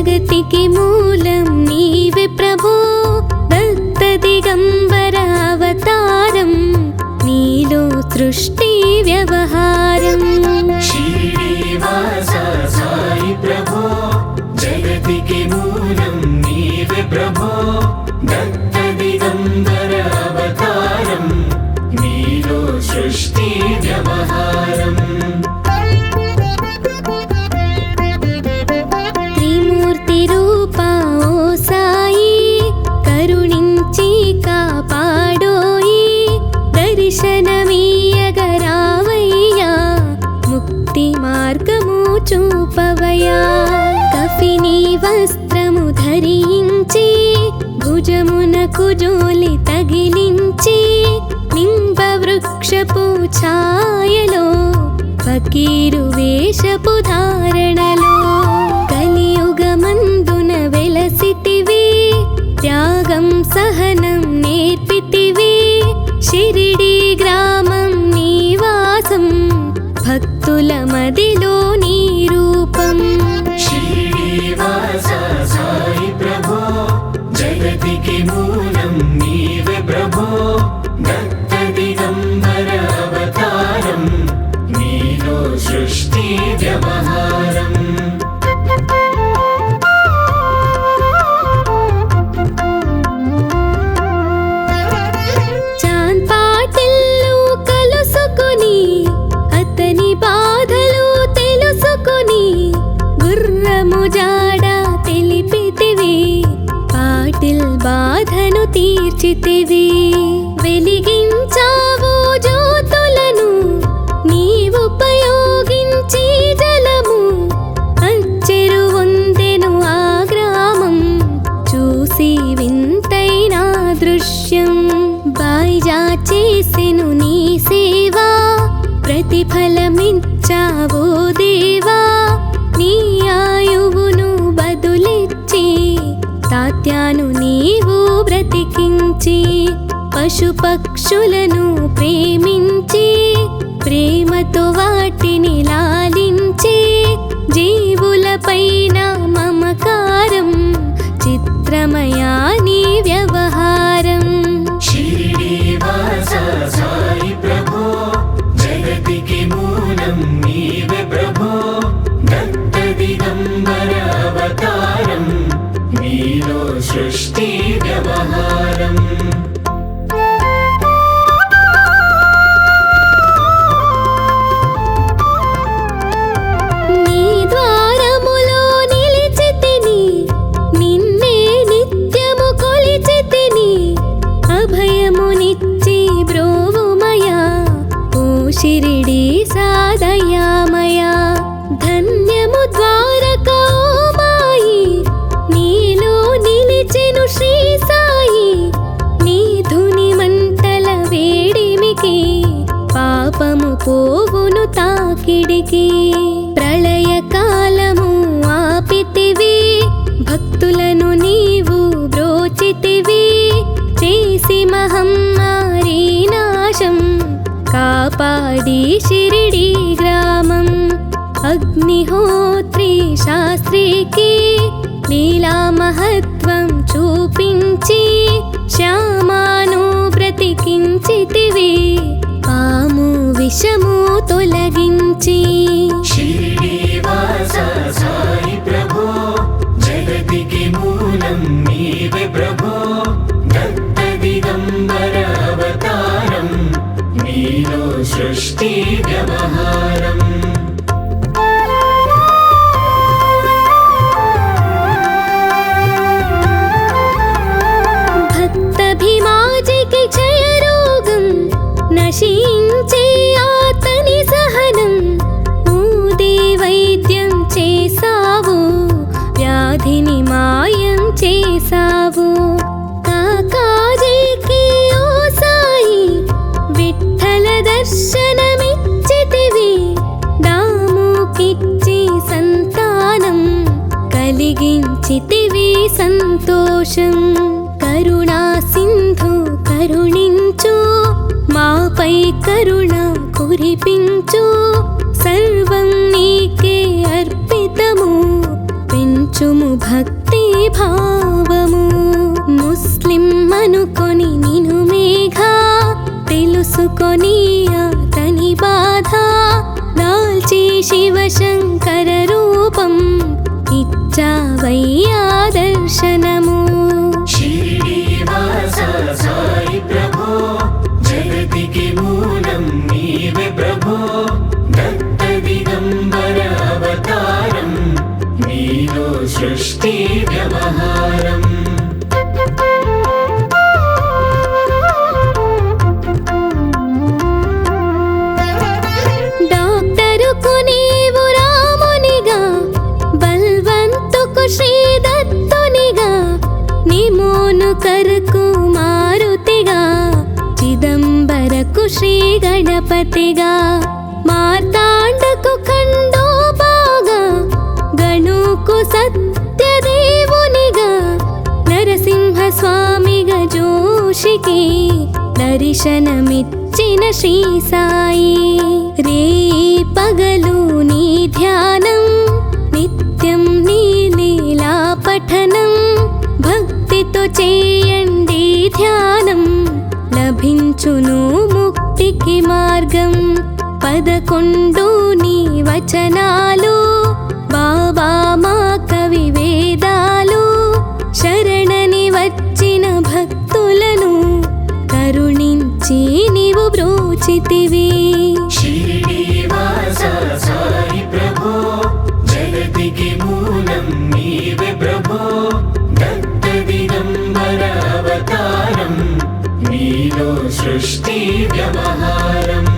జగతికి మూలం నీవే ప్రభో, దత్త దిగంబర అవతారం, నీలో సృష్టి వ్యవహారం. శ్రీనివాస సాయి ప్రభో, జగతికి మూలం నీవే ప్రభో, దత్త దిగంబర అవతారం, నీలో సృష్టి వ్యవహారం. త్రిమూర్తి రూపా ఓ సాయి, కరుణించి కాపాడోయి, దర్శనమీయగరావయ్యా, ముక్తి మార్గము చూపవయ్యా. కఫిని వస్త్రము ధరించి, భుజమునకు జోలి తగిలించి, నింబ వృక్షపు ఛాయలో, ఫకీరు వేషపు ధారణలో, కలియుగమందున వెలసితివి, త్యాగం సహనం నేర్పితివి, షిరిడి గ్రామం నివాసం, భక్తుల మదిలో నీ రూపం. శ్రీనివాస సాయి ప్రభో, జగతికి మూలం నీవే ప్రభో, దత్త దిగంబర అవతారం, నీలో సృష్టి వ్యవహారం. చాన్ పాటిల్లు కలుసుకొని, అతని బాధలు తెలుసుకొని, గుర్రము జాడ తెలిపితివి, పాటిల్ బాధను తీర్చితివి. వెలిగించావు జ్యోతులను, నీవుపయోగించి జలము, అచ్చెరు వందెను ఆ గ్రామం, చూసి వింతైన దృశ్యం. బాయిజా చేసెను నీ సేవా, ప్రతిఫలమిచ్చావో దేవా, నీ ఆయువును బదులిచ్చి, తాత్యాను నీవు బ్రతికించి, పశుపక్షులను ప్రేమించి, ప్రేమతో వాటిని లాలించి, జీవులపైన మమకారం, చిత్రమయా నీ వ్యవహారం. శ్రీనివాస సాయి ప్రభో, జగతికి మూలం నీవే ప్రభో, దత్త దిగంబర అవతారం, నీలో సృష్టి వ్యవహారం. నీ ద్వారములో నిలిచితిని, నిన్నే నిత్యము కొలిచితిని, అభయమునిచ్చి బ్రోవుమయా, ఓ షిరిడి సాదయామయా. ధన్యము ద్వారకా ఓ మాయి, నీలో నిలిచెను శ్రీ సాయి, నీ ధుని మంటల వేడిమికి, పాపము పోవును తాకిడికి. ప్రళయ కాలము ఆపితివి, భక్తులను నీవు బ్రోచితివి, చేసి మహమ్మారి నాశం, కాపాడి షిరిడి గ్రామం. అగ్నిహోత్రి శాస్త్రికి లీలా మహత్వం చూపించి, శ్యామాను బ్రతికించితివి, పాము విషము తొలగించి. శ్రీనివాస సాయి ప్రభో, జగతికి మూలం నీవే ప్రభో, దత్త దిగంబర అవతారం, నీలో సృష్టి వ్యవహారం. భక్తభిమాజికి క్షయరోగం, నశించే ఆతని సహనం, ఊదే వైద్యం చేసావు, వ్యాధిని మాయం చేసావు. కాకాజీకి ఓ సాయి, విఠ్ఠల దర్శనమిచ్చితివి, దాముకిచ్చి సంతానం, కలిగించితివి సంతోషం. కరుణా సింధు కరుణించు, మాపై కరుణ కురిపించు, సర్వం నీకే అర్పితము, పెంచు పంచుము భక్తి భావము ముస్లిం అనుకొని నిను మేఘా తెలుసుకొని అతని బాధ దాల్చి శివశంకర రూపం ఇచ్చావయ్యా దర్శనము शिरडीवास साई प्रभो जगतिके मूलं नीवे प्रभो दत्त दिगंबर अवतारं नीलो सृष्टि व्यवहारम् డాక్టరుకు నీవు రామునిగా బల్వంతుకు శ్రీ దత్తునిగా నిమోను కరకు మారుతిగా చిదంబరకు శ్రీ గణపతిగా మార్తాండకు ఖండోబాగా గణుకు సత్యదేవునిగా నరసింహ స్వామిగా జోషికి దర్శనమిచ్చిన శ్రీ సాయి రే పగలు నీ ధ్యానం నిత్యం నీ లీలా పఠనం భక్తితో చేయండి ధ్యానం లభించును ముక్తికి మార్గం 11 నీ వచనాలు బాబా మా కవి వేదాలు శరణని వచ్చిన భక్తులను కరుణించి నీవు బ్రోచితివి शिरडीवास साई प्रभो जगतिके मूलं नीवे प्रभो दत्त दिगंबर अवतारं नीलो सृष्टि व्यवहारम्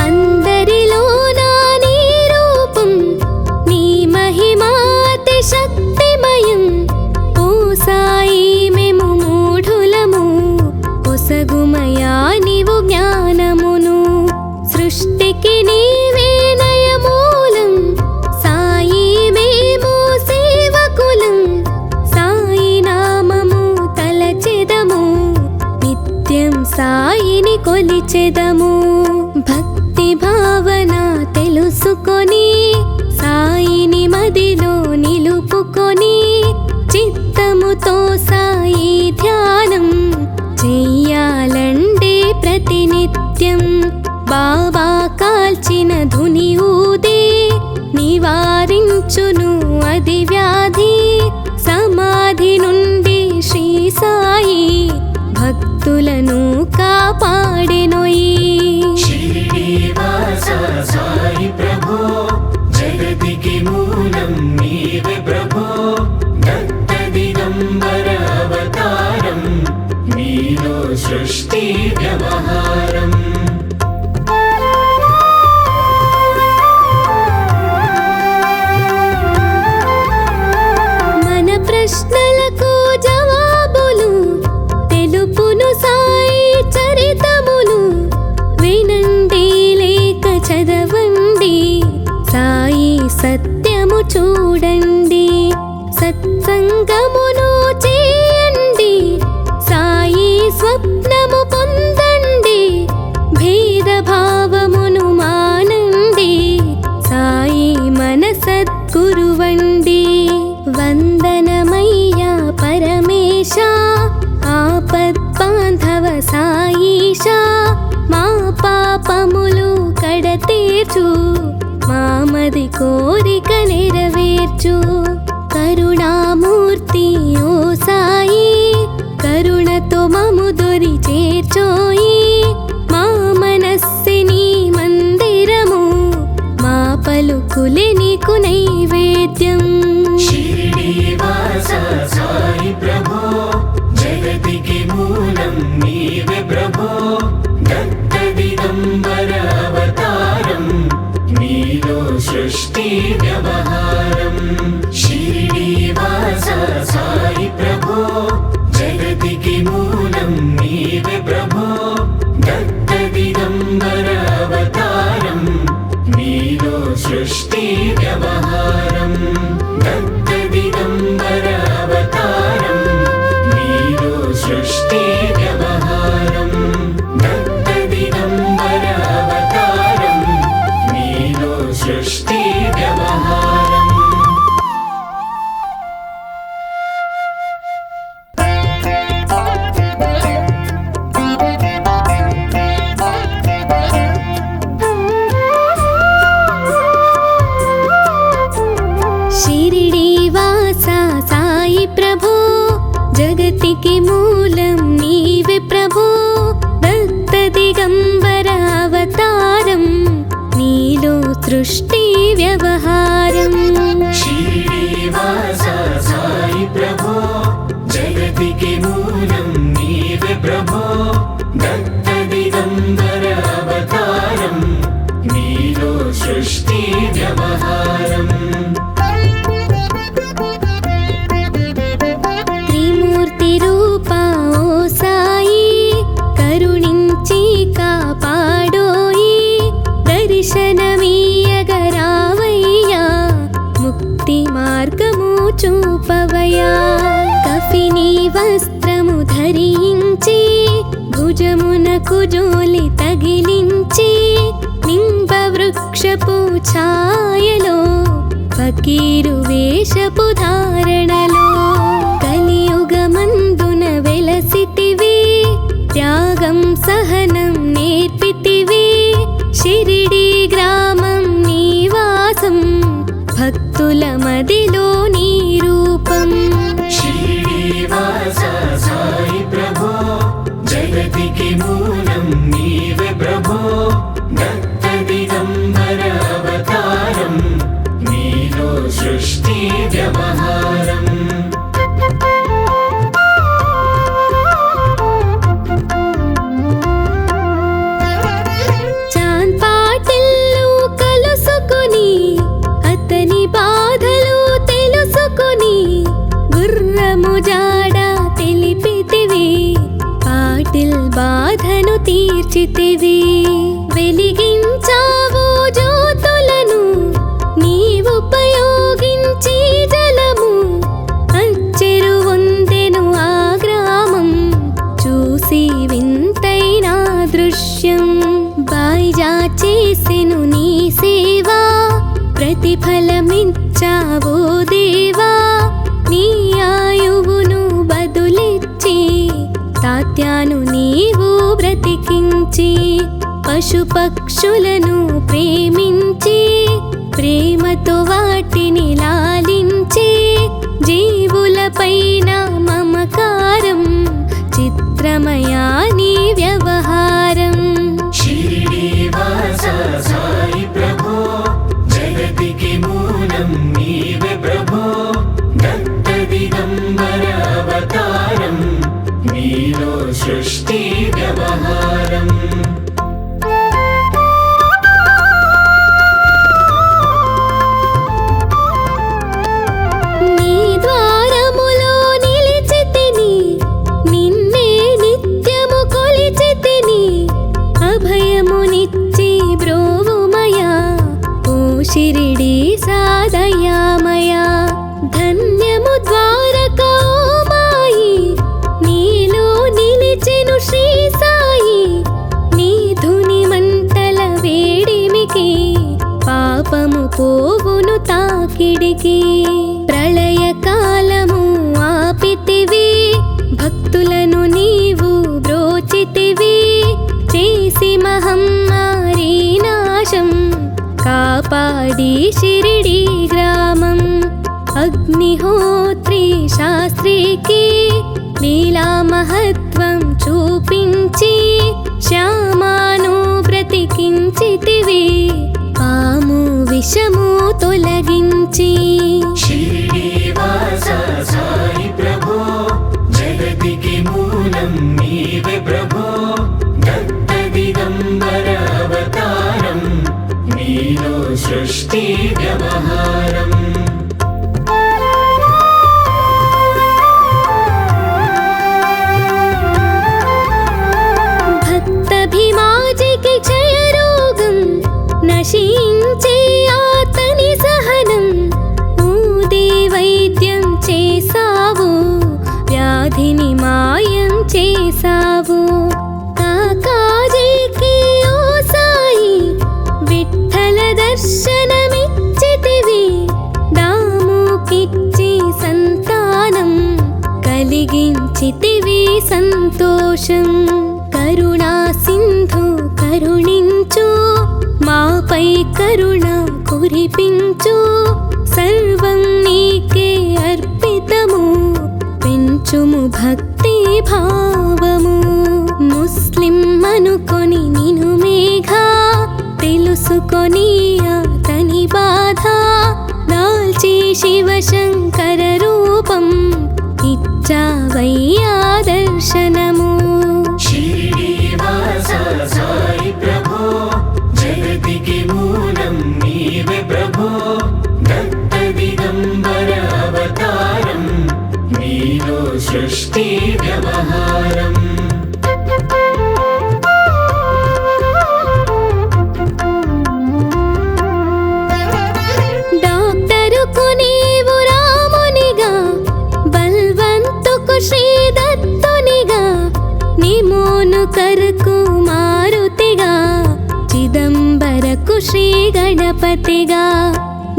అందరిలో నా నీ రూపం నీ మహిమాతి శక్తిమయం ఓ సాయి మేము మూఢులము ఒసగుమయా నీవు జ్ఞానమును సృష్టికి నీవే నయమూలం సాయి మేము సేవకులం సాయి నామము తలచెదము నిత్యం సాయిని కొలిచెదము భక్తి భావన తెలుసుకొని సాయిని మదిలో నిలుపుకొని చిత్తముతో సాయి ధ్యానం చెయ్యాలండే ప్రతినిత్యం బాబా కాల్చిన ధుని ఊదే నివారించును అది వ్యాధి సమాధి నుండి శ్రీ సాయి భక్తులను కాపాడెనోయి शिरडीवास साई प्रभो जगतिके मूलं नीवे प्रभो दत्त दिगंबर अवतारं नीलो सृष्टि व्यवहारम् మన ప్రశ్నలకు జవాబులు తెలుపును సాయి చరితములు వినండి లేక చదవండి సాయి సత్యము చూడండి సత్సంగమును చేయండి సాయి స్వప్నము పొందండి భేదభావమును మానండి సాయి మన సద్గురువండి వందనమయ్యా పరమేశ ఆపద్బాంధవ సాయిషా మా పాపములు కడతీర్చు మామది కోరిక నెరవేర్చు కరుణామూర్తి ఓ సాయి ప్రభో జగతికి మూలం నీవే ప్రభో దత్త దిగంబర అవతారం నీలో సృష్టి వ్యవహారం శ్రీనివాస సాయి ప్రభో జగతికి మూలం నీవే ప్రభో దత్త దిగంబర అవతారం నీలో సృష్టి వ్యవహారం త్రిమూర్తి రూపా ఓ సాయి కరుణించి కాపాడోయి దర్శనమీయగరావయ్యా ముక్తి మార్గము చూపవయ్యా కఫిని వస్త్రము ధరించి భుజమునకు జోలి తగిలించి నింబ వృక్షపు ఛాయలో ఫకీరు వేషపు ధారణలో కలియుగమందున వెలసితివి త్యాగం సహనం నేర్పితివి షిరిడి గ్రామం నివాసం భక్తుల మదిలో నీ రూపం శ్రీనివాస సాయి ప్రభో జగతికి మూలం నీవే ప్రభో దత్త దిగంబర అవతారం నీలో సృష్టి వ్యవహారం చాన్ పాటిల్లు కలుసుకొని అతని బాధలు తెలుసుకొని గుర్రము జాడ తెలిపితివి పాటిల్ బాధను తీర్చితివి వెలిగించావు జ్యోతులను నీవుపయోగించి జలము అచ్చెరు వందెను ఆ గ్రామం చూసి వింతైన దృశ్యం బాయిజా చేసెను నీ సేవా ప్రతిఫలమిచ్చావో దేవా నీ ఆయువును బదులిచ్చి తాత్యాను నీవు బ్రతికించి పశుపక్షులను ప్రేమించి ప్రేమతో వాటిని లాలించి జీవులపైన మమకారం చిత్రమయా నీ వ్యవహారం శ్రీనివాస సాయి ప్రభో జగతికి మూలం నీవే ప్రభో దత్త దిగంబర అవతారం నీలో సృష్టి వ్యవహారం నీ ద్వారములో నిలిచితిని నిన్నే నిత్యము కొలిచితిని అభయమునిచ్చి బ్రోవుమయా ఓ షిరిడి సాదయామయా ధన్యము ద్వారకా ఓ మాయి నీలో నిలిచెను శ్రీ సాయి నీ ధుని మంటల వేడిమికి పాపము పోవును తాకిడికి ప్రళయ కాలము ఆపితివి భక్తులను నీవు బ్రోచితివి చేసి మహమ్మారి నాశం కాపాడి షిరిడి గ్రామం అగ్నిహోత్రి శాస్త్రికి లీలా మహత్వం చూపించి శ్యామాను బ్రతికించితివి పాము విషము తొలగించి శ్రీనివాస సాయి ప్రభో జగతికి మూలం నీవే ప్రభో దత్త దిగంబర అవతారం నీలో సృష్టి వ్యవహారం భక్తభిమాజికి క్షయరోగం నశించే ఆతని సహనం ఊదే వైద్యం చేసావు వ్యాధిని మాయం చేసావు కాకాజీకి ఓ సాయి విఠల దర్శనమిచ్చితివి దాముకిచ్చి సంతానం కలిగించితివి సంతోషం కరుణా సింధు కరుణించు మాపై కరుణ కురిపించు సర్వం నీకే అర్పితము తెలుసుకొని అతని బాధ దాల్చి శివశంకర రూపం ఇచ్చావయ్యా దర్శనము. शिरडीवास साई प्रभो जगतिके मूलं नीवे प्रभो दत्त दिगंबर अवतारं नीलो सृष्टि व्यवहारम्. డాక్టరుకు నీవు రామునిగా బల్వంతుకు శ్రీ దత్తునిగా నిమోను కరకు మారుతిగా చిదంబరకు శ్రీ గణపతిగా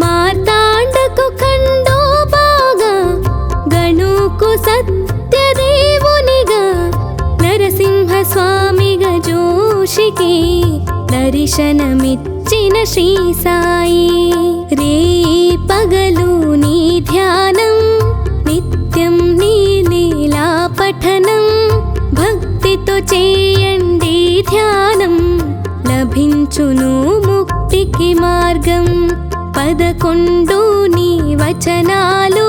మార్తాండకు ఖండోబాగా గణుకు సత్యదేవునిగా నరసింహ స్వామిగా జోషికి దర్శనమిచ్చిన శ్రీ సాయి. రే పగలు నీ ధ్యానం నిత్యం నీ లీలా పఠనం భక్తితో చేయండి ధ్యానం లభించును ముక్తికి మార్గం. 11 నీ వచనాలు